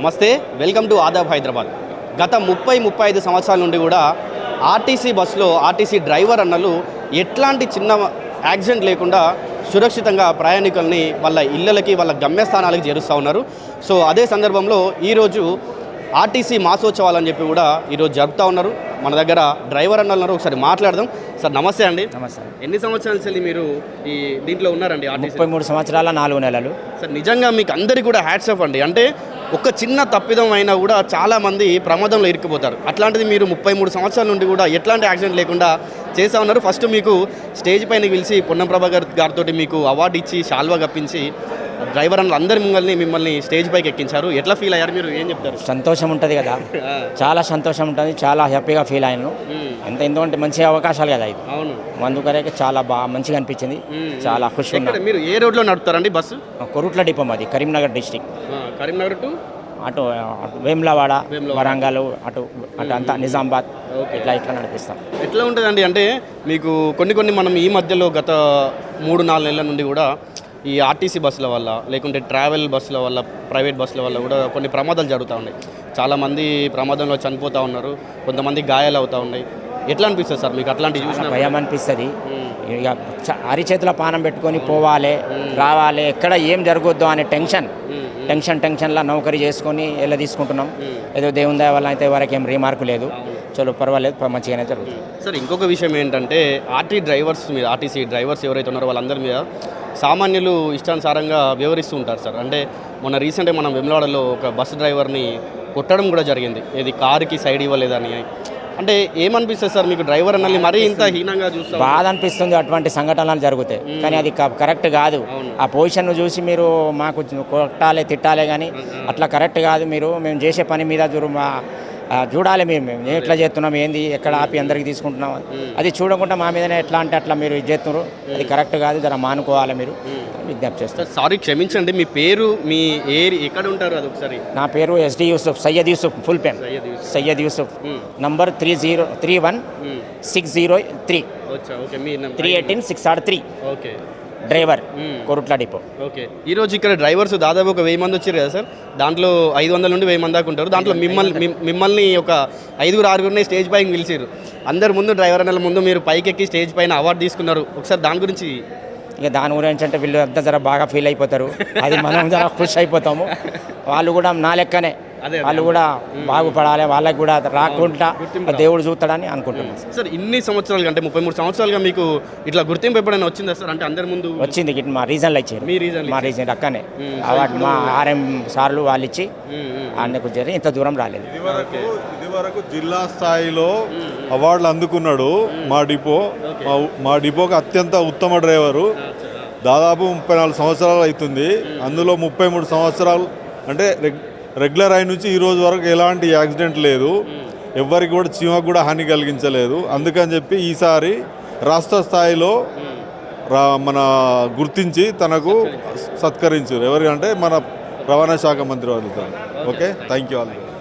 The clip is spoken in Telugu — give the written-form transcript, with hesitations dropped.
నమస్తే, వెల్కమ్ టు ఆదాబ్ హైదరాబాద్. గత 35 సంవత్సరాల నుండి కూడా ఆర్టీసీ బస్సులో ఆర్టీసీ డ్రైవర్ అన్నలు ఎట్లాంటి చిన్న యాక్సిడెంట్ లేకుండా సురక్షితంగా ప్రయాణికుల్ని వాళ్ళ ఇళ్ళకి వాళ్ళ గమ్యస్థానాలకు చేరుస్తూ ఉన్నారు. సో అదే సందర్భంలో ఈరోజు ఆర్టీసీ మాసోత్సవాలని చెప్పి కూడా ఈరోజు జరుపుతూ ఉన్నారు. మన దగ్గర డ్రైవర్ అన్నలు ఉన్నారు, ఒకసారి మాట్లాడదాం. సార్ నమస్తే అండి. నమస్తే. ఎన్ని సంవత్సరాల నుంచి మీరు ఈ దీంట్లో ఉన్నారండి? 33 సంవత్సరాల 4 నెలలు. సార్ నిజంగా మీకు అందరికీ కూడా హ్యాట్స్ ఆఫ్ అండి. అంటే ఒక చిన్న తప్పిదం అయినా కూడా చాలామంది ప్రమాదంలో ఇరుక్కుపోతారు. అట్లాంటిది మీరు 33 సంవత్సరాల నుండి కూడా ఎట్లాంటి యాక్సిడెంట్ లేకుండా చేస్తూ ఉన్నారు. ఫస్ట్ మీకు స్టేజ్ పైన పిలిచి పొన్నం ప్రభాకర్ గారితో మీకు అవార్డు ఇచ్చి శాల్వా కప్పించి డ్రైవర్ అన్నలు అందరి మిమ్మల్ని స్టేజ్ పైకి ఎక్కించారు. ఎట్లా ఫీల్ అయ్యారు మీరు? ఏం చెప్తారు? సంతోషం ఉంటుంది కదా, చాలా సంతోషం ఉంటుంది, చాలా హ్యాపీగా ఫీల్ అయ్యాను. ఎందుకంటే మంచి అవకాశాలు కదా ఇది. అవును, అందుకనే చాలా బాగా మంచిగా అనిపించింది, చాలా ఖుషి ఉన్నా. మీరు ఏ రోడ్లో నడుపుతారండి బస్సు? కొరుట్ల డిపో మాది, కరీంనగర్ డిస్టిక్. కరీంనగర్ టు అటు వేములవాడ, వరంగల్, అటు అంతా నిజామాబాద్, ఇట్లా నడిపిస్తాం. ఎట్లా ఉంటుందండి అంటే మీకు కొన్ని మనం ఈ మధ్యలో గత 3-4 నెలల నుండి కూడా ఈ ఆర్టీసీ బస్సుల వల్ల లేకుంటే ట్రావెల్ బస్సుల వల్ల ప్రైవేట్ బస్సుల వల్ల కూడా కొన్ని ప్రమాదాలు జరుగుతూ ఉన్నాయి. చాలామంది ప్రమాదంలో చనిపోతూ ఉన్నారు, కొంతమంది గాయాలు అవుతూ ఉన్నాయి. ఎట్లా అనిపిస్తుంది సార్ మీకు అట్లాంటివి చూసిన? భయం అనిపిస్తుంది. ఇక అరిచేతుల పానం పెట్టుకొని పోవాలి రావాలి, ఎక్కడ ఏం జరగొద్దు అనే టెన్షన్లా నౌకరీ చేసుకొని ఎలా తీసుకుంటున్నాం. ఏదో దేవుని దయ వల్ల అయితే వరకు ఏం రీమార్కు లేదు, చలో పర్వాలేదు, మంచిగానే జరుగుతుంది. సార్ ఇంకొక విషయం ఏంటంటే ఆర్టీసీ డ్రైవర్స్ ఎవరైతే ఉన్నారో వాళ్ళందరి మీద సామాన్యులు ఇష్టానుసారంగా వ్యవహరిస్తూ ఉంటారు సార్. అంటే మొన్న రీసెంట్గా మనం వెమ్లవాడలో ఒక బస్సు డ్రైవర్ని కొట్టడం కూడా జరిగింది. ఇది కారుకి సైడ్ ఇవ్వలేదని. అంటే ఏమనిపిస్తుంది సార్ మీకు? డ్రైవర్ అన్నల్ని మరీ ఇంత హీనంగా చూస్తారు. బాధ అనిపిస్తుంది అటువంటి సంఘటనలు జరుగుతాయి, కానీ అది కరెక్ట్ కాదు. ఆ పొజిషన్ను చూసి మీరు మాకు కొట్టాలి తిట్టాలి, కానీ అట్లా కరెక్ట్ కాదు. మేము చేసే పని మీద చూడాలి. మేము ఎట్లా చేస్తున్నాం, ఏంది, ఎక్కడ ఆపి అందరికి తీసుకుంటున్నాం, అది చూడకుండా మా మీదనే ఎట్లా అంటే అట్లా మీరు ఇది చేస్తున్నారు. అది కరెక్ట్ కాదు, జర మానుకోవాలి మీరు విజ్ఞప్తి చేస్తారు. సారీ, క్షమించండి. మీ పేరు, మీ ఎక్కడ ఉంటారు అది ఒకసారి? నా పేరు SD Yusuf, Syed Yusuf, full name Syed Yusuf. Number 30316003 318-603. Okay, driver Korutla depot. Okay. ఈరోజు ఇక్కడ డ్రైవర్స్ దాదాపు ఒక 1000 మంది వచ్చారు కదా సార్. దాంట్లో 500 నుండి 1000 మంది దాకా ఉంటారు. దాంట్లో మిమ్మల్ని ఒక 5-6 స్టేజ్ పైకి పిలిచారు. అందరి ముందు, డ్రైవర్ అన్నల ముందు మీరు పైకెక్కి స్టేజ్ పైన అవార్డు తీసుకున్నారు. ఒకసారి దాని గురించి. ఇక దాని గురించి అంటే వీళ్ళు అంతా జర బాగా ఫీల్ అయిపోతారు, అది మనం జర ఖుషి అయిపోతాము. వాళ్ళు కూడా నా లెక్కనే, వాళ్ళు కూడా బాగుపడాలి, వాళ్ళకి కూడా రాకుండా దేవుడు చూస్తాడని అనుకుంటున్నాను సార్. ఇన్ని సంవత్సరాలు అంటే 33 సంవత్సరాలుగా మీకు ఇట్లా గుర్తింపు ఎప్పుడైనా వచ్చిందా సార్? అంటే అందరి ముందు వచ్చింది, మా రీజన్లో ఇచ్చారు. మా రీజన్ అక్కనే అవార్డు మా RM సార్లు వాళ్ళు ఇచ్చి అన్నకు జరిగి ఇంత దూరం రాలేదు. ఇదివరకు జిల్లా స్థాయిలో అవార్డులు అందుకున్నాడు మా డిపోకి అత్యంత ఉత్తమ డ్రైవరు. దాదాపు 34 సంవత్సరాలు అవుతుంది. అందులో 33 సంవత్సరాలు అంటే రెగ్యులర్ అయిన నుంచి ఈ రోజు వరకు ఎలాంటి యాక్సిడెంట్ లేదు, ఎవ్వరికి కూడా చీమకు కూడా హాని కలిగించలేదు. అందుకని చెప్పి ఈసారి రాష్ట్ర స్థాయిలో మన గుర్తించి తనకు సత్కరించారు. ఎవరికంటే మన రవాణా శాఖ మంత్రి వాళ్ళతో. Okay, thank you all.